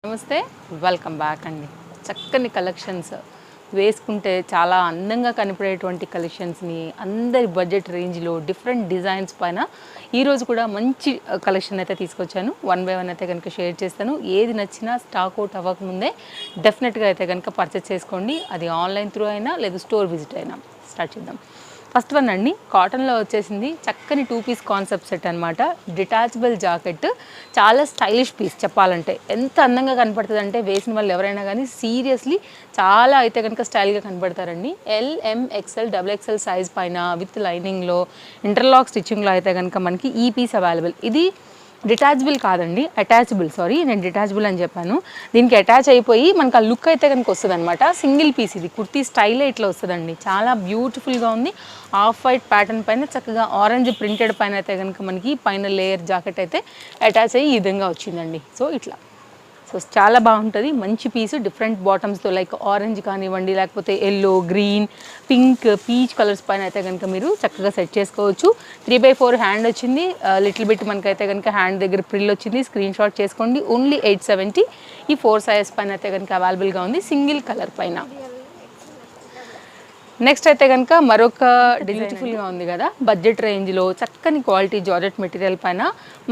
నమస్తే, welcome back అండి. చక్కని కలెక్షన్స్ వేసుకుంటే చాలా అందంగా కనపడేటువంటి కలెక్షన్స్ని అందరి బడ్జెట్ రేంజ్లో డిఫరెంట్ డిజైన్స్ పైన ఈరోజు కూడా మంచి కలెక్షన్ అయితే తీసుకొచ్చాను. 1 by 1 అయితే కనుక షేర్ చేస్తాను. ఏది నచ్చినా స్టాక్ అవుట్ అవ్వకముందే డెఫినెట్గా అయితే కనుక పర్చేస్ చేసుకోండి. అది ఆన్లైన్ త్రూ అయినా లేదా స్టోర్ విజిట్ అయినా. స్టార్ట్ చేద్దాం. ఫస్ట్ వన్ అండి, కాటన్లో వచ్చేసింది చక్కని 2 పీస్ కాన్సెప్ట్ సెట్ అనమాట. డిటాచబుల్ జాకెట్, చాలా స్టైలిష్ పీస్. చెప్పాలంటే ఎంత అందంగా కనపడుతుంది అంటే వేసిన వాళ్ళు ఎవరైనా కానీ సీరియస్లీ చాలా అయితే కనుక స్టైల్గా కనపడతారండి. LM XL XXL సైజ్ పైన విత్ లైనింగ్లో ఇంటర్లాక్ స్టిచ్చింగ్లో అయితే కనుక మనకి ఈ పీస్ అవైలబుల్. ఇది డిటాచబుల్ కాదండి, అటాచబుల్. సారీ, నేను డిటాచబుల్ అని చెప్పాను. దీనికి అటాచ్ అయిపోయి మనకు ఆ లుక్ అయితే కనుక వస్తుంది అనమాట. సింగిల్ పీస్, ఇది కుర్తీ స్టైలే ఇట్లా వస్తుందండి. చాలా బ్యూటిఫుల్గా ఉంది. ఆఫ్ వైట్ ప్యాటర్న్ పైన చక్కగా ఆరెంజ్ ప్రింటెడ్ పైన అయితే కనుక మనకి పైన లేయర్ జాకెట్ అయితే అటాచ్ అయ్యి ఈ విధంగా వచ్చిందండి. సో ఇట్లా చాలా బాగుంటుంది. మంచి పీసు, డిఫరెంట్ బాటమ్స్తో లైక్ ఆరెంజ్ కానివ్వండి, లేకపోతే yellow, green, pink, peach colours పైన అయితే కనుక మీరు చక్కగా సెట్ చేసుకోవచ్చు. 3/4 హ్యాండ్ వచ్చింది. లిటిల్ బిట్ మనకైతే కనుక హ్యాండ్ దగ్గర ప్రిల్ వచ్చింది. స్క్రీన్ షాట్ చేసుకోండి. ఓన్లీ 870. ఈ 4 సైజెస్ పైన అయితే కనుక అవైలబుల్గా ఉంది, సింగిల్ కలర్ పైన. నెక్స్ట్ అయితే కనుక మరొక బ్యూటిఫుల్గా ఉంది కదా, బడ్జెట్ రేంజ్లో చక్కని క్వాలిటీ జార్జెట్ మెటీరియల్ పైన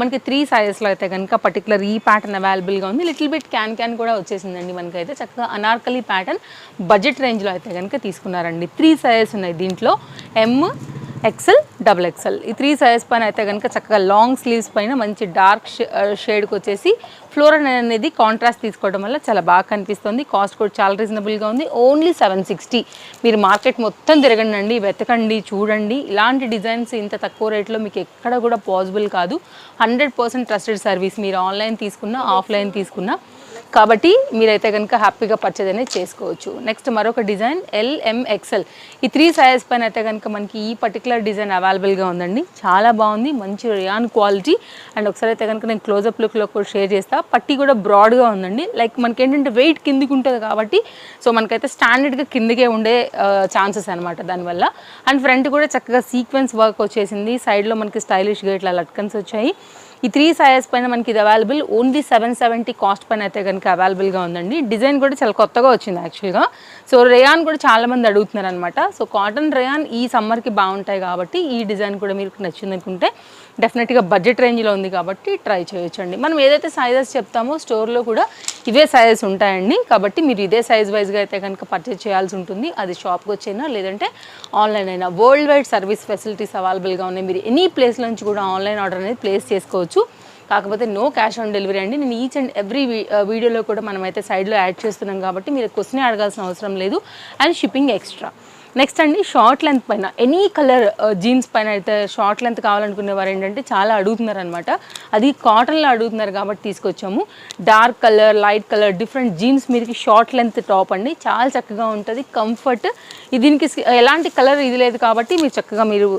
మనకి 3 సైజెస్లో అయితే కనుక పర్టికులర్ ఈ ప్యాటర్న్ అవైలబుల్గా ఉంది. లిటిల్ బిట్ క్యాన్ కూడా వచ్చేసిందండి. మనకైతే చక్కగా అనార్కలి ప్యాటర్న్ బడ్జెట్ రేంజ్లో అయితే కనుక తీసుకున్నారండి. 3 సైజెస్ ఉన్నాయి దీంట్లో, MXL XXL. ఈ 3 సైజెస్ పైన అయితే కనుక చక్కగా లాంగ్ స్లీవ్స్ పైన మంచి డార్క్ షేడ్కి వచ్చేసి ఫ్లోరల్ అనేది కాంట్రాస్ట్ తీసుకోవడం వల్ల చాలా బాగా కనిపిస్తుంది. కాస్ట్ కూడా చాలా రీజనబుల్గా ఉంది. ఓన్లీ 760. మీరు మార్కెట్ మొత్తం తిరగండి, వెతకండి, చూడండి. ఇలాంటి డిజైన్స్ ఇంత తక్కువ రేట్లో మీకు ఎక్కడ కూడా పాసిబుల్ కాదు. 100% ట్రస్టెడ్ సర్వీస్. మీరు ఆన్లైన్ తీసుకున్నా, ఆఫ్లైన్ తీసుకున్నా, కాబట్టి మీరైతే కనుక హ్యాపీగా పర్చేజ్ అనేది చేసుకోవచ్చు. నెక్స్ట్ మరొక డిజైన్ LMXL. ఈ 3 సైజెస్ పైన అయితే కనుక మనకి ఈ పర్టికులర్ డిజైన్ అవైలబుల్గా ఉందండి. చాలా బాగుంది, మంచి రియాన్ క్వాలిటీ. అండ్ ఒకసారి అయితే కనుక నేను క్లోజప్ లుక్లో కూడా షేర్ చేస్తాను. పట్టి కూడా బ్రాడ్గా ఉందండి. లైక్ మనకి ఏంటంటే వెయిట్ కిందికి ఉంటుంది కాబట్టి సో మనకైతే స్టాండర్డ్గా కిందికే ఉండే ఛాన్సెస్ అనమాట దానివల్ల. అండ్ ఫ్రంట్ కూడా చక్కగా సీక్వెన్స్ వర్క్ వచ్చేసింది. సైడ్లో మనకి స్టైలిష్గా ఇట్లా లట్కన్స్ వచ్చాయి. ఈ 3 సైజెస్ పైన మనకి ఇది అవైలబుల్. ఓన్లీ 770 కాస్ట్ పైన అయితే కనుక అవైలబుల్గా ఉందండి. డిజైన్ కూడా చాలా కొత్తగా వచ్చింది యాక్చువల్గా. సో రేయాన్ కూడా చాలామంది అడుగుతున్నారు అనమాట. సో కాటన్ రేయాన్ ఈ సమ్మర్కి బాగుంటాయి కాబట్టి ఈ డిజైన్ కూడా మీకు నచ్చింది అనుకుంటే డెఫినెట్గా బడ్జెట్ రేంజ్లో ఉంది కాబట్టి ట్రై చేయొచ్చండి. మనం ఏదైతే సైజెస్ చెప్తామో స్టోర్లో కూడా ఇవే సైజెస్ ఉంటాయండి. కాబట్టి మీరు ఇదే సైజ్ వైజ్గా అయితే కనుక పర్చేజ్ చేయాల్సి ఉంటుంది. అది షాప్కి వచ్చైనా లేదంటే ఆన్లైన్ అయినా. వరల్డ్ వైడ్ సర్వీస్ ఫెసిలిటీస్ అవైలబుల్గా ఉన్నాయి. మీరు ఎనీ ప్లేస్ నుంచి కూడా ఆన్లైన్ ఆర్డర్ అనేది ప్లేస్ చేసుకోవచ్చు. కాకపోతే నో క్యాష్ ఆన్ డెలివరీ అండి. నేను ఈచ్ అండ్ ఎవ్రీ వీడియోలో కూడా మనమైతే సైడ్లో యాడ్ చేస్తున్నాం కాబట్టి మీరు క్వశ్చన్ అడగాల్సిన అవసరం లేదు. And shipping extra. నెక్స్ట్ అండి, షార్ట్ లెంత్ పైన ఎనీ కలర్ జీన్స్ పైన అయితే షార్ట్ లెంత్ కావాలనుకునేవారు ఏంటంటే చాలా అడుగుతున్నారు అనమాట. అది కాటన్లో అడుగుతున్నారు కాబట్టి తీసుకొచ్చాము. Dark colour, light colour, different jeans మీదకి షార్ట్ లెంత్ టాప్ అండి. చాలా చక్కగా ఉంటుంది, కంఫర్ట్. దీనికి ఎలాంటి కలర్ ఇది లేదు కాబట్టి మీరు చక్కగా మీరు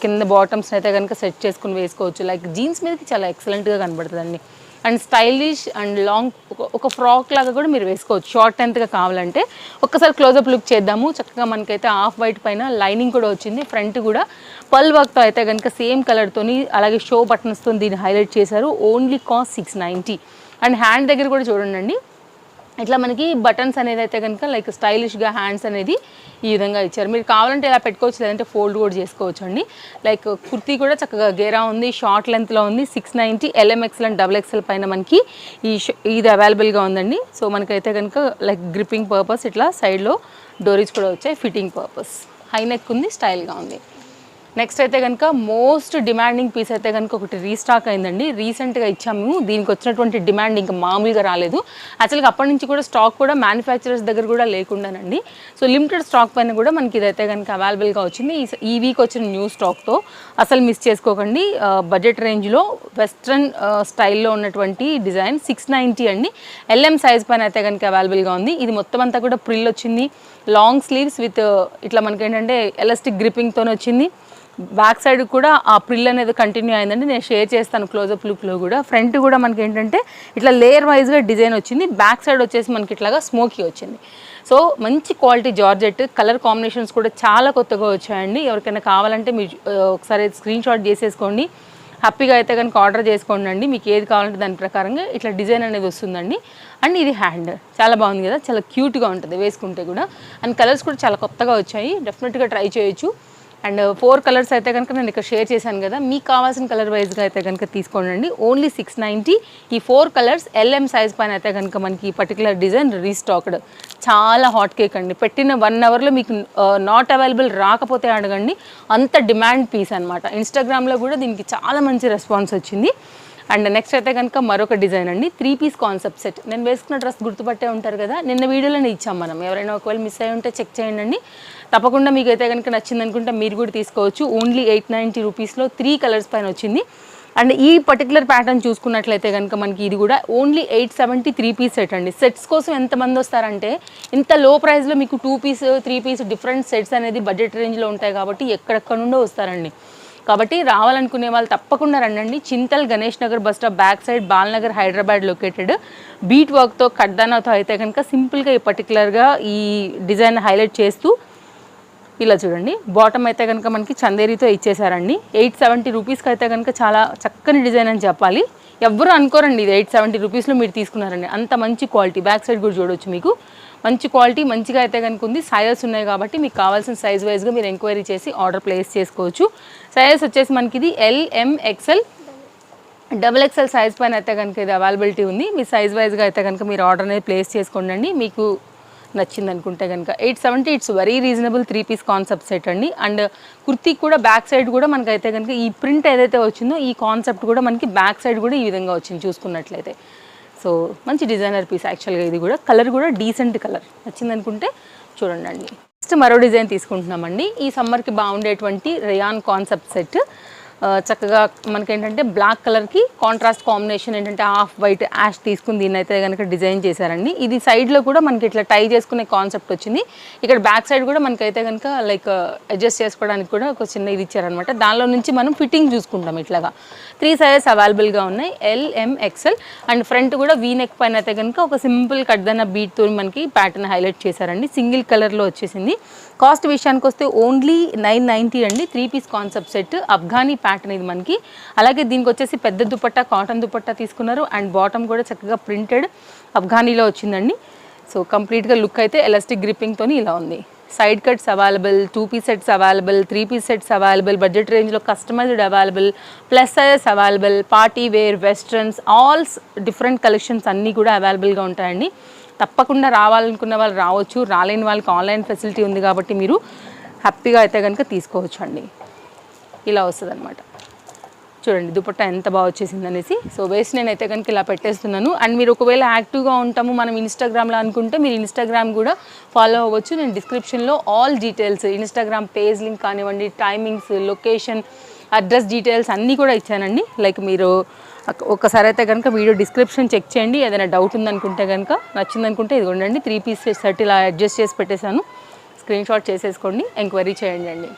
కింద బాటమ్స్ అయితే కనుక సెట్ చేసుకుని వేసుకోవచ్చు. లైక్ జీన్స్ మీదకి చాలా ఎక్సలెంట్గా కనబడుతుందండి. అండ్ స్టైలిష్ అండ్ లాంగ్ ఒక ఫ్రాక్ లాగా కూడా మీరు వేసుకోవచ్చు షార్ట్ లెంత్గా కావాలంటే. ఒక్కసారి క్లోజప్ లుక్ చేద్దాము. చక్కగా మనకైతే ఆఫ్ వైట్ పైన లైనింగ్ కూడా వచ్చింది. ఫ్రంట్ కూడా పల్ వర్క్తో అయితే కనుక సేమ్ కలర్తోని అలాగే షో బటన్స్తో దీన్ని హైలైట్ చేశారు. Only cost 690. అండ్ హ్యాండ్ దగ్గర కూడా చూడండి, ఇట్లా మనకి బటన్స్ అనేది అయితే కనుక లైక్ స్టైలిష్గా హ్యాండ్స్ అనేది ఈ విధంగా ఇచ్చారు. మీరు కావాలంటే ఇలా పెట్టుకోవచ్చు, లేదంటే ఫోల్డ్ కూడా చేసుకోవచ్చు అండి. లైక్ కుర్తీ కూడా చక్కగా గేరా ఉంది, షార్ట్ లెంత్లో ఉంది. 690. LMXL అండ్ XXL పైన మనకి ఇది అవైలబుల్గా ఉందండి. సో మనకైతే కనుక లైక్ గ్రిప్పింగ్ పర్పస్ ఇట్లా సైడ్లో డోరీస్ కూడా వచ్చాయి, ఫిట్టింగ్ పర్పస్. హై నెక్ ఉంది, స్టైల్గా ఉంది. నెక్స్ట్ అయితే కనుక మోస్ట్ డిమాండింగ్ పీస్ అయితే కనుక ఒకటి రీస్టాక్ అయిందండి. రీసెంట్గా ఇచ్చాము. దీనికి వచ్చినటువంటి డిమాండ్ ఇంకా మామూలుగా రాలేదు. యాక్చువల్గా అప్పటి నుంచి కూడా స్టాక్ కూడా మ్యానుఫ్యాక్చరర్స్ దగ్గర కూడా లేకుండానండి. సో లిమిటెడ్ స్టాక్ పైన కూడా మనకి ఇదైతే కనుక అవైలబుల్గా వచ్చింది. ఈ వీక్ వచ్చిన న్యూ స్టాక్తో అసలు మిస్ చేసుకోకండి. బడ్జెట్ రేంజ్లో వెస్ట్రన్ స్టైల్లో ఉన్నటువంటి డిజైన్ 690 అండి. LM సైజ్ పైన అయితే కనుక అవైలబుల్గా ఉంది. ఇది మొత్తం అంతా కూడా ప్రిల్ వచ్చింది. లాంగ్ స్లీవ్స్ విత్ ఇట్లా మనకి ఏంటంటే ఎలాస్టిక్ గ్రిప్పింగ్తో వచ్చింది. బ్యాక్ సైడ్ కూడా ఆ ప్రిల్ అనేది కంటిన్యూ అయిందండి. నేను షేర్ చేస్తాను క్లోజప్ లుక్లో కూడా. ఫ్రంట్ కూడా మనకి ఏంటంటే ఇట్లా లేయర్ వైజ్గా డిజైన్ వచ్చింది. బ్యాక్ సైడ్ వచ్చేసి మనకి ఇట్లాగా స్మోకీ వచ్చింది. సో మంచి క్వాలిటీ జార్జెట్. కలర్ కాంబినేషన్స్ కూడా చాలా కొత్తగా వచ్చాయండి. ఎవరికైనా కావాలంటే మీరు ఒకసారి స్క్రీన్ షాట్ చేసేసుకోండి. హ్యాపీగా అయితే కనుక ఆర్డర్ చేసుకోండి. మీకు ఏది కావాలంటే దాని ప్రకారంగా ఇట్లా డిజైన్ అనేది వస్తుందండి. అండ్ ఇది హ్యాండ్ చాలా బాగుంది కదా, చాలా క్యూట్గా ఉంటుంది వేసుకుంటే కూడా. అండ్ కలర్స్ కూడా చాలా కొత్తగా వచ్చాయి, డెఫినెట్గా ట్రై చేయొచ్చు. అండ్ 4 కలర్స్ అయితే కనుక నేను ఇక్కడ షేర్ చేశాను కదా, మీకు కావాల్సిన కలర్ వైజ్గా అయితే కనుక తీసుకోండి. ఓన్లీ 690. ఈ 4 కలర్స్ LM సైజ్ పైన అయితే కనుక మనకి ఈ పర్టికులర్ డిజైన్ రీస్టాక్డ్. చాలా హాట్ కేక్ అండి, పెట్టిన 1 అవర్లో మీకు నాట్ అవైలబుల్ రాకపోతే అడగండి, అంత డిమాండ్ పీస్ అనమాట. ఇన్స్టాగ్రామ్లో కూడా దీనికి చాలా మంచి రెస్పాన్స్ వచ్చింది. అండ్ నెక్స్ట్ అయితే కనుక మరొక డిజైన్ అండి, 3 పీస్ కాన్సెప్ట్ సెట్. నేను వేసుకున్న డ్రెస్ గుర్తుపట్టే ఉంటారు కదా, నిన్న వీడియోలోనే ఇచ్చాం మనం. ఎవరైనా ఒకవేళ మిస్ అయ్యి ఉంటే చెక్ చేయండి. తప్పకుండా మీకు అయితే కనుక నచ్చింది అనుకుంటే మీరు కూడా తీసుకోవచ్చు. ఓన్లీ 890 రూపీస్లో 3 కలర్స్ పైన వచ్చింది. అండ్ ఈ పర్టికులర్ ప్యాటర్న్ చూసుకున్నట్లయితే కనుక మనకి ఇది కూడా ఓన్లీ 870 3 పీస్ సెట్ అండి. సెట్స్ కోసం ఎంతమంది వస్తారంటే, ఇంత లో ప్రైస్లో మీకు 2 పీస్ 3 పీస్ డిఫరెంట్ సెట్స్ అనేది బడ్జెట్ రేంజ్లో ఉంటాయి కాబట్టి ఎక్కడెక్కడ నుండో వస్తారండి. కాబట్టి రావాలనుకునే వాళ్ళు తప్పకుండా రండి. Chintal Ganesh Nagar bus stop back side, Balanagar, Hyderabad located. Bead వర్క్తో కడ్దానాతో అయితే కనుక సింపుల్గా ఈ పర్టికులర్గా ఈ డిజైన్ హైలైట్ చేస్తూ ఇలా చూడండి. బాటమ్ అయితే కనుక మనకి చందేరితో ఇచ్చేసారండి. 870 రూపీస్కి అయితే కనుక చాలా చక్కని డిజైన్ అని చెప్పాలి. ఎవ్వరూ అనుకోరండి ఇది 870 రూపీస్లో మీరు తీసుకున్నారండి, అంత మంచి క్వాలిటీ. బ్యాక్ సైడ్ కూడా చూడవచ్చు, మీకు మంచి క్వాలిటీ మంచిగా అయితే కనుక ఉంది. సైజెస్ ఉన్నాయి కాబట్టి మీకు కావాల్సిన సైజ్ వైజ్గా మీరు ఎంక్వైరీ చేసి ఆర్డర్ ప్లేస్ చేసుకోవచ్చు. సైజెస్ వచ్చేసి మనకి ఇది LM XL XXL సైజ్ పైన అయితే కనుక ఇది అవైలబిలిటీ ఉంది. మీ సైజ్ వైజ్గా అయితే కనుక మీరు ఆర్డర్ అనేది ప్లేస్ చేసుకోండి. మీకు నచ్చింది అనుకుంటే కనుక 870 it's very reasonable 3 piece concept set అండి. అండ్ కుర్తీకి కూడా బ్యాక్ సైడ్ కూడా మనకైతే కనుక ఈ ప్రింట్ ఏదైతే వచ్చిందో ఈ కాన్సెప్ట్ కూడా మనకి బ్యాక్ సైడ్ కూడా ఈ విధంగా వచ్చింది చూసుకున్నట్లయితే. సో మంచి డిజైనర్ పీస్ యాక్చువల్గా. ఇది కూడా కలర్ కూడా డీసెంట్ కలర్, నచ్చింది అనుకుంటే చూడండి. నెక్స్ట్ మరో డిజైన్ తీసుకుంటున్నామండి. ఈ సమ్మర్కి బాగుండేటువంటి రేయాన్ కాన్సెప్ట్ సెట్. చక్కగా మనకేంటంటే బ్లాక్ కలర్కి కాంట్రాస్ట్ కాంబినేషన్ ఏంటంటే హాఫ్ వైట్ యాష్ తీసుకుని దీన్ని అయితే కనుక డిజైన్ చేశారండి. ఇది సైడ్లో కూడా మనకి ఇట్లా టై చేసుకునే కాన్సెప్ట్ వచ్చింది. ఇక్కడ బ్యాక్ సైడ్ కూడా మనకైతే కనుక లైక్ అడ్జస్ట్ చేసుకోవడానికి కూడా ఒక చిన్న ఇది ఇచ్చారనమాట. దానిలో నుంచి మనం ఫిట్టింగ్ చూసుకుంటాం. ఇట్లాగా 3 సైజెస్ అవైలబుల్గా ఉన్నాయి, LM XL. అండ్ ఫ్రంట్ కూడా వీ నెక్ పైన అయితే కనుక ఒక సింపుల్ కట్దన్న బీట్తో మనకి ప్యాటర్న్ హైలైట్ చేశారండి. సింగిల్ కలర్లో వచ్చేసింది. కాస్ట్ విషయానికి వస్తే ఓన్లీ 990 అండి. 3 piece concept set, Afghani pattern ఇది మనకి. అలాగే దీనికి వచ్చేసి పెద్ద దుపట్టా, కాటన్ దుపట్టా తీసుకున్నారు. అండ్ బాటమ్ కూడా చక్కగా ప్రింటెడ్ అఫ్ఘానీలో వచ్చిందండి. సో కంప్లీట్గా లుక్ అయితే ఎలాస్టిక్ గ్రిప్పింగ్తో ఇలా ఉంది. Side cuts available, 2 piece sets available, 3 piece sets available, budget రేంజ్లో customised available, plus sizes available, party wear, westerns, all different collections అన్నీ కూడా అవైలబుల్గా ఉంటాయండి. తప్పకుండా రావాలనుకున్న వాళ్ళు రావచ్చు, రాలేని వాళ్ళకి ఆన్లైన్ ఫెసిలిటీ ఉంది కాబట్టి మీరు హ్యాపీగా అయితే కనుక తీసుకోవచ్చు అండి. ఇలా వస్తుంది అనమాట. చూడండి దుపట్టా ఎంత బాగా వచ్చేసింది అనేసి. సో వేస్ట్ నేనైతే కనుక ఇలా పెట్టేస్తున్నాను. అండ్ మీరు ఒకవేళ యాక్టివ్గా ఉంటాము మనం ఇన్స్టాగ్రామ్లో అనుకుంటే మీరు ఇన్స్టాగ్రామ్ కూడా ఫాలో అవ్వచ్చు. నేను డిస్క్రిప్షన్లో all details, Instagram page link కానివ్వండి, టైమింగ్స్, లొకేషన్, అడ్రస్ డీటెయిల్స్ అన్నీ కూడా ఇచ్చానండి. లైక్ మీరు ఒకసారి అయితే కనుక వీడియో డిస్క్రిప్షన్ చెక్ చేయండి. ఏదైనా డౌట్ ఉందనుకుంటే కనుక, నచ్చిందనుకుంటే ఇదిగోండి 3 పీస్ సెట్ ఇలా అడ్జస్ట్ చేసి పెట్టేశాను. స్క్రీన్ షాట్ చేసేసుకోండి, ఎంక్వైరీ చేయండి అండి.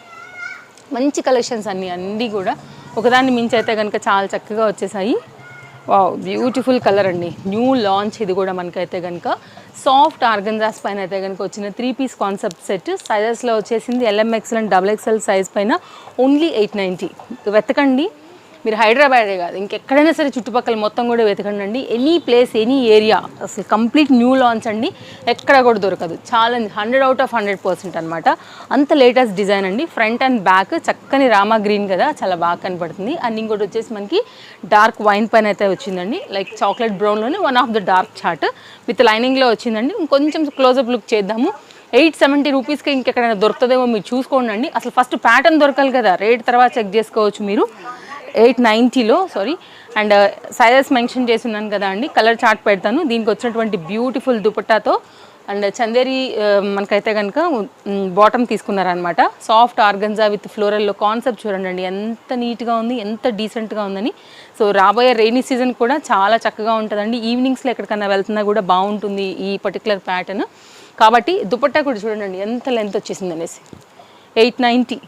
మంచి కలెక్షన్స్ అన్నీ కూడా ఒకదాన్ని మించి అయితే కనుక చాలా చక్కగా వచ్చేసాయి. వావ్, బ్యూటిఫుల్ కలర్ అండి, న్యూ లాంచ్. ఇది కూడా మనకైతే కనుక సాఫ్ట్ ఆర్గంజాస్ పైన అయితే కనుక వచ్చిన 3 పీస్ కాన్సెప్ట్ సెట్. సైజెస్లో వచ్చేసింది LM XL and XXL size పైన ఓన్లీ 890. వెతకండి, మీరు హైదరాబాదే కాదు ఇంకెక్కడైనా సరే చుట్టుపక్కల మొత్తం కూడా వెతకండి. ఎనీ ప్లేస్, ఎనీ ఏరియా, అసలు కంప్లీట్ న్యూ లాంచ్ అండి, ఎక్కడ కూడా దొరకదు. ఛాలెంజ్ 100/100% అనమాట. అంత లేటెస్ట్ డిజైన్ అండి. ఫ్రంట్ అండ్ బ్యాక్ చక్కని రామా గ్రీన్ కదా, చాలా బాగా కనపడుతుంది. అండ్ ఇంకోటి వచ్చేసి మనకి డార్క్ వైన్ పైన అయితే వచ్చిందండి, లైక్ చాక్లెట్ బ్రౌన్లోనే one of the dark chart with లైనింగ్లో వచ్చిందండి. ఇంకొంచెం క్లోజప్ లుక్ చేద్దాము. 870 రూపీస్కి ఇంకెక్కడైనా దొరుకుతుందేమో మీరు చూసుకోండి. అసలు ఫస్ట్ ప్యాటర్న్ దొరకాలి కదా, రేట్ తర్వాత చెక్ చేసుకోవచ్చు మీరు. 890లో సారీ. అండ్ సైజెస్ మెన్షన్ చేసి ఉన్నాను కదా అండి, కలర్ చార్ట్ పెడతాను. దీనికి వచ్చినటువంటి బ్యూటిఫుల్ దుపట్టాతో అండ్ చందేరి మనకైతే కనుక బాటమ్ తీసుకున్నారనమాట. సాఫ్ట్ ఆర్గంజా విత్ ఫ్లోరల్లో కాన్సెప్ట్ చూడండి ఎంత నీట్గా ఉంది, ఎంత డీసెంట్గా ఉందని. సో రాబోయే రెయినీ సీజన్ కూడా చాలా చక్కగా ఉంటుందండి. ఈవినింగ్స్లో ఎక్కడికన్నా వెళ్తున్నా కూడా బాగుంటుంది ఈ పర్టికులర్ ప్యాటర్న్. కాబట్టి దుపట్టా కూడా చూడండి ఎంత లెంత్ వచ్చేసింది అనేసి. 890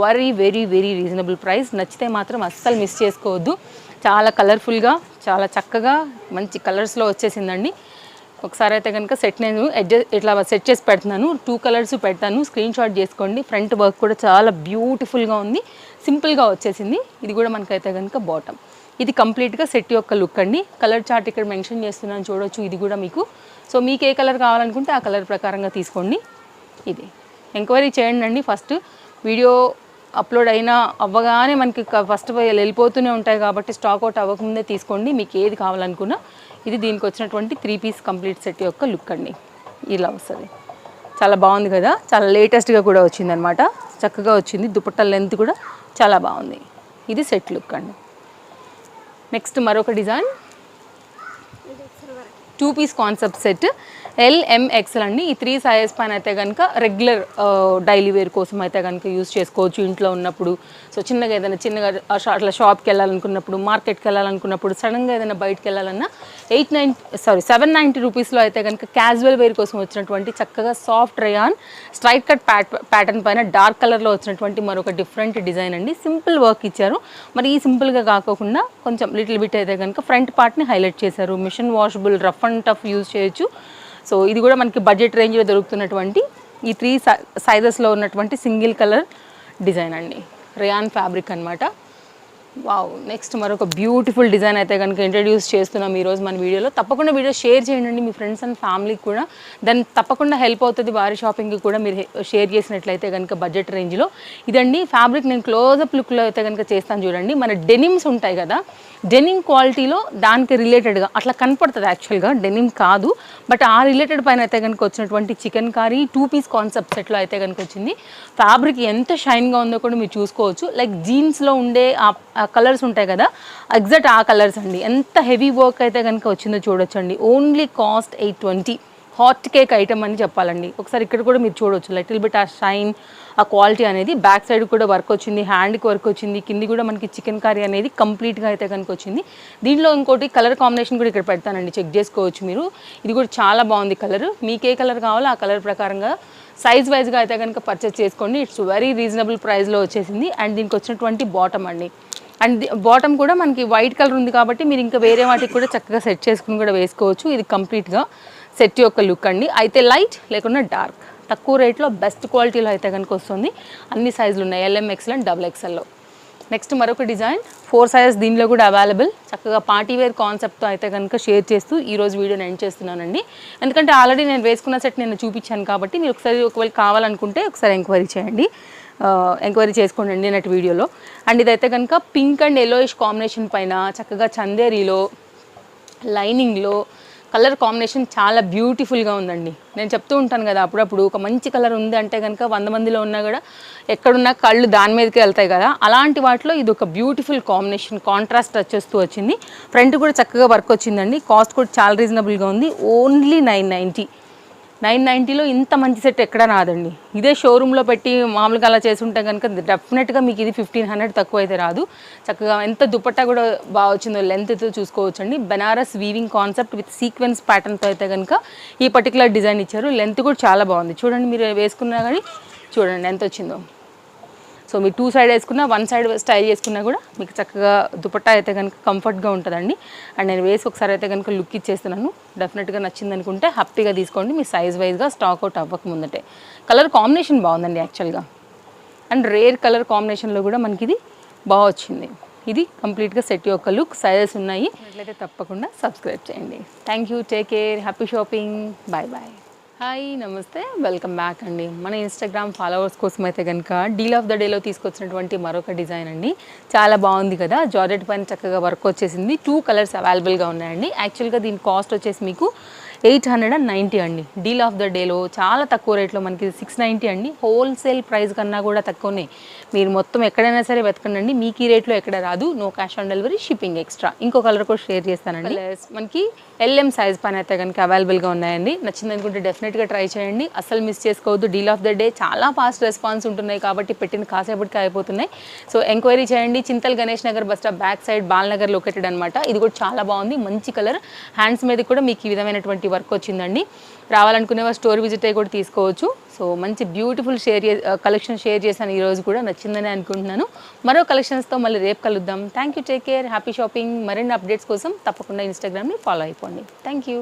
very very very reasonable price. నచ్చితే మాత్రం అస్సలు మిస్ చేసుకోవద్దు. చాలా కలర్ఫుల్గా, చాలా చక్కగా మంచి కలర్స్లో వచ్చేసిందండి. ఒకసారి అయితే కనుక సెట్ నేను ఇట్లా సెట్ చేసి పెడుతున్నాను. 2 కలర్స్ పెడతాను, స్క్రీన్ షాట్ చేసుకోండి. ఫ్రంట్ వర్క్ కూడా చాలా బ్యూటిఫుల్గా ఉంది, సింపుల్గా వచ్చేసింది. ఇది కూడా మనకైతే కనుక బాటమ్. ఇది కంప్లీట్గా సెట్ యొక్క లుక్ అండి. కలర్ చార్ట్ ఇక్కడ మెన్షన్ చేస్తున్నాను చూడొచ్చు. ఇది కూడా మీకు సో మీకు ఏ కలర్ కావాలనుకుంటే ఆ కలర్ ప్రకారంగా తీసుకోండి. ఇది ఎంక్వైరీ చేయండి అండి. ఫస్ట్ వీడియో అప్లోడ్ అయినా అవ్వగానే మనకి ఫస్ట్ వెళ్ళిపోతూనే ఉంటాయి కాబట్టి స్టాక్ అవుట్ అవ్వకముందే తీసుకోండి మీకు ఏది కావాలనుకున్నా. ఇది దీనికి వచ్చినటువంటి 3 పీస్ కంప్లీట్ సెట్ యొక్క లుక్ అండి. ఇలా వస్తుంది. చాలా బాగుంది కదా, చాలా లేటెస్ట్గా కూడా వచ్చిందనమాట. చక్కగా వచ్చింది. దుపట్టా లెంత్ కూడా చాలా బాగుంది. ఇది సెట్ లుక్ అండి. నెక్స్ట్ మరొక design 2 piece concept set LMXL అండి. ఈ 3 సైజెస్ పైన అయితే కనుక రెగ్యులర్ డైలీ వేర్ కోసం అయితే కనుక యూస్ చేసుకోవచ్చు ఇంట్లో ఉన్నప్పుడు. సో చిన్నగా ఏదైనా చిన్నగా అట్లా షాప్కి వెళ్ళాలనుకున్నప్పుడు, మార్కెట్కి వెళ్ళాలనుకున్నప్పుడు, సడన్గా ఏదైనా బయటకు వెళ్ళాలన్నా 790 రూపీస్లో అయితే కనుక క్యాజువల్ వేర్ కోసం వచ్చినటువంటి చక్కగా soft rayon straight cut pattern పైన డార్క్ కలర్లో వచ్చినటువంటి మరొక డిఫరెంట్ డిజైన్ అండి. సింపుల్ వర్క్ ఇచ్చారు. మరి ఈ సింపుల్గా కాకోకుండా కొంచెం లిటిల్ బిట్ అయితే కనుక ఫ్రంట్ పార్ట్ని హైలైట్ చేశారు. Machine washable, rough and tough use చేయొచ్చు. సో ఇది కూడా మనకి బడ్జెట్ రేంజ్లో దొరుకుతున్నటువంటి ఈ 3 సైజెస్లో ఉన్నటువంటి సింగిల్ కలర్ డిజైన్ అండి. రేయాన్ ఫ్యాబ్రిక్ అనమాట. వావ్. నెక్స్ట్ మరొక బ్యూటిఫుల్ డిజైన్ అయితే కనుక ఇంట్రడ్యూస్ చేస్తున్నాం ఈరోజు మన వీడియోలో. తప్పకుండా వీడియో షేర్ చేయండి మీ ఫ్రెండ్స్ అండ్ ఫ్యామిలీకి కూడా. దాన్ని తప్పకుండా హెల్ప్ అవుతుంది. వారి షాపింగ్కి కూడా మీరు షేర్ చేసినట్లయితే కనుక బడ్జెట్ రేంజ్లో. ఇదండి ఫ్యాబ్రిక్. నేను క్లోజప్ లుక్లో అయితే కనుక చేస్తాను చూడండి. మన డెనిమ్స్ ఉంటాయి కదా, డెనిమ్ క్వాలిటీలో దానికి రిలేటెడ్గా అట్లా కనపడుతుంది. యాక్చువల్గా డెనిమ్ కాదు, బట్ ఆ రిలేటెడ్ పైన అయితే కనుక వచ్చినటువంటి చికెన్ కర్రీ 2 పీస్ కాన్సెప్ట్ సెట్లో అయితే కనుక వచ్చింది. ఫ్యాబ్రిక్ ఎంత షైన్గా ఉందో కూడా మీరు చూసుకోవచ్చు. లైక్ జీన్స్లో ఉండే ఆ కలర్స్ ఉంటాయి కదా, ఎగ్జాక్ట్ ఆ కలర్స్ అండి. ఎంత హెవీ వర్క్ అయితే కనుక వచ్చిందో చూడొచ్చండి. Only cost 820. Hot cake item అని చెప్పాలండి. ఒకసారి ఇక్కడ కూడా మీరు చూడవచ్చు లిటిల్ బిట్ ఆ షైన్, ఆ క్వాలిటీ అనేది. బ్యాక్ సైడ్ కూడా వర్క్ వచ్చింది, హ్యాండ్కి వర్క్ వచ్చింది, కింది కూడా మనకి చికెన్ కర్రీ అనేది కంప్లీట్గా అయితే కనుక వచ్చింది. దీంట్లో ఇంకోటి కలర్ కాంబినేషన్ కూడా ఇక్కడ పెడతానండి, చెక్ చేసుకోవచ్చు మీరు. ఇది కూడా చాలా బాగుంది కలర్. మీకు ఏ కలర్ కావాలో ఆ కలర్ ప్రకారంగా సైజ్ వైజ్గా అయితే కనుక పర్చేస్ చేసుకోండి. ఇట్స్ వెరీ రీజనబుల్ ప్రైస్లో వచ్చేసింది. అండ్ దీనికి వచ్చినటువంటి బాటమ్ అండి. అండ్ బాటమ్ కూడా మనకి వైట్ కలర్ ఉంది కాబట్టి మీరు ఇంకా వేరే వాటికి కూడా చక్కగా సెట్ చేసుకుని కూడా వేసుకోవచ్చు. ఇది కంప్లీట్గా సెట్ యొక్క లుక్ అండి. అయితే లైట్ లేకుండా డార్క్, తక్కువ రేట్లో బెస్ట్ క్వాలిటీలో అయితే కనుక వస్తుంది. అన్ని సైజులు ఉన్నాయి, LMXL అండ్ XXLలో. నెక్స్ట్ మరొక డిజైన్ 4 సైజెస్ దీనిలో కూడా అవైలబుల్. చక్కగా పార్టీ వేర్ కాన్సెప్ట్తో అయితే కనుక షేర్ చేస్తూ ఈరోజు వీడియోని ఎండ్ చేస్తున్నానండి. ఎందుకంటే ఆల్రెడీ నేను వేసుకున్న సెట్ నేను చూపించాను కాబట్టి మీరు ఒకవేళ కావాలనుకుంటే ఒకసారి ఎంక్వైరీ చేయండి, ఎంక్వైరీ చేసుకోండి నేనటి వీడియోలో. అండ్ ఇదైతే కనుక పింక్ అండ్ ఎల్లోయిష్ కాంబినేషన్ పైన చక్కగా చందేరీలో లైనింగ్లో కలర్ కాంబినేషన్ చాలా బ్యూటిఫుల్గా ఉందండి. నేను చెప్తూ ఉంటాను కదా అప్పుడప్పుడు, ఒక మంచి కలర్ ఉంది అంటే కనుక 100 మందిలో ఉన్నా కూడా ఎక్కడున్నా కళ్ళు దాని మీదకే వెళ్తాయి కదా, అలాంటి వాటిలో ఇది ఒక బ్యూటిఫుల్ కాంబినేషన్. కాంట్రాస్ట్ వచ్చేస్తూ వచ్చింది. ఫ్రంట్ కూడా చక్కగా వర్క్ వచ్చిందండి. కాస్ట్ కూడా చాలా రీజనబుల్గా ఉంది. ఓన్లీ 990లో ఇంత మంచి సెట్ ఎక్కడా రాదండి. ఇదే షోరూంలో పెట్టి మామూలుగా అలా చేసుంటే కనుక డెఫినెట్గా మీకు ఇది 1500 తక్కువ అయితే రాదు. చక్కగా ఎంత దుపట్టా కూడా బాగా వచ్చిందో లెంత్తో చూసుకోవచ్చండి. Banaras weaving concept with sequence ప్యాటర్న్తో అయితే కనుక ఈ పర్టికులర్ డిజైన్ ఇచ్చారు. లెంత్ కూడా చాలా బాగుంది. చూడండి మీరు వేసుకున్నా కానీ చూడండి ఎంత వచ్చిందో. సో మీరు 2 సైడ్ వేసుకున్నా, 1 సైడ్ స్టైల్ చేసుకున్నా కూడా మీకు చక్కగా దుపట్టా అయితే కనుక కంఫర్ట్గా ఉంటుందండి. అండ్ నేను వేసి ఒకసారి అయితే కనుక లుక్ ఇచ్చేస్తున్నాను. డెఫినెట్గా నచ్చింది అనుకుంటే హ్యాపీగా తీసుకోండి, మీ సైజ్ వైజ్గా స్టాక్ అవుట్ అవ్వకముందటే. కలర్ కాంబినేషన్ బాగుందండి యాక్చువల్గా. అండ్ రేర్ కలర్ కాంబినేషన్లో కూడా మనకి ఇది బాగా వచ్చింది. ఇది కంప్లీట్గా సెట్ యొక్క లుక్. సైజెస్ ఉన్నాయి, అట్లయితే తప్పకుండా సబ్స్క్రైబ్ చేయండి. Thank you, take care, happy shopping, bye bye. Hi నమస్తే, వెల్కమ్ బ్యాక్ అండి. మన ఇన్స్టాగ్రామ్ ఫాలోవర్స్ కోసం అయితే కనుక డీల్ ఆఫ్ ద డేలో తీసుకొచ్చినటువంటి మరొక డిజైన్ అండి. చాలా బాగుంది కదా, జార్జెట్ పైన చక్కగా వర్క్ వచ్చేసింది. 2 కలర్స్ అవైలబుల్గా ఉన్నాయండి. యాక్చువల్గా దీని కాస్ట్ వచ్చేసి మీకు 890 అండి. డీల్ ఆఫ్ ద డేలో చాలా తక్కువ రేట్లో మనకి 690 అండి. హోల్సేల్ ప్రైస్ కన్నా కూడా తక్కువనే. మీరు మొత్తం ఎక్కడైనా సరే వెతకండి, మీకు ఈ రేట్లో ఎక్కడ రాదు. No cash on delivery, shipping extra. ఇంకో కలర్ కూడా షేర్ చేస్తానండి. మనకి LM సైజ్ పైన అయితే కనుక అవైలబుల్గా ఉన్నాయండి. నచ్చింది అనుకుంటే డెఫినెట్గా ట్రై చేయండి, అసలు మిస్ చేసుకోవద్దు. డీల్ ఆఫ్ ద డే చాలా ఫాస్ట్ రెస్పాన్స్ ఉంటున్నాయి కాబట్టి పెట్టిన కాసేపటికి అయిపోతున్నాయి. సో ఎంక్వైరీ చేయండి. Chintal Ganesh Nagar bus stop back side Balanagar located అనమాట. ఇది కూడా చాలా బాగుంది, మంచి కలర్. హ్యాండ్స్ మీద కూడా మీకు ఈ విధమైనటువంటి వర్క్ వచ్చిందండి. రావాలనుకునేవారు స్టోర్ విజిట్ అయ్యి కూడా తీసుకోవచ్చు. సో మంచి బ్యూటిఫుల్ కలెక్షన్ షేర్ చేశాను ఈరోజు కూడా, నచ్చిందని అనుకుంటున్నాను. మరో కలెక్షన్స్తో మళ్ళీ రేపు కలుద్దాం. Thank you, take care, happy shopping. మరిన్ని అప్డేట్స్ కోసం తప్పకుండా ఇన్స్టాగ్రామ్ని ఫాలో అయిపోండి. Thank you.